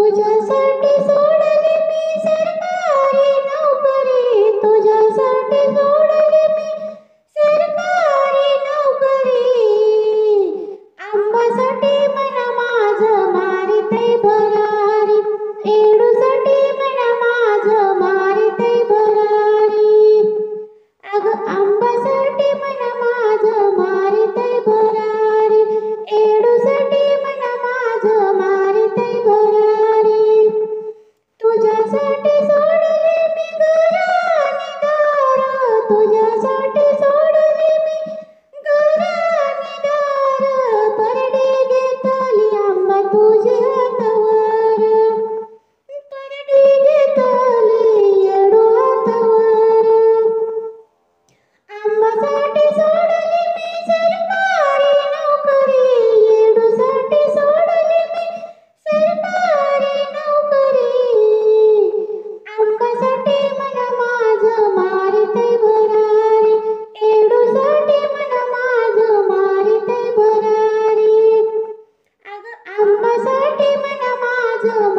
तुझ्यासाठी सोडली मी सरकारी नोकरी, तुझ्यासाठी सोडली मी सरकारी नोकरी. आंबासाठी मन माझं मारिते भरारी, एडूसाठी मन माझं मारिते भरारी. अगं आंबासाठी मन माझं मारिते भरारी, एडूसाठी मन माझं मारिते भरारी. तुझ्यासाठी सोडले मी घर आणि दार, तुझ्यासाठी सोडले मी घर आणि दार. परडी घेतली आंबा तुझ्या हातावर, परडी घेतली एडू हातावर. आंबासाठी सोडली मी सरकारी नोकरी, एडूसाठी सोडली मी सरकारी नोकरी. आंबासाठी मन माझं मारिते भरारी, एडूसाठी मन माझं मारिते भरारी. अगं आंबासाठी मन माझं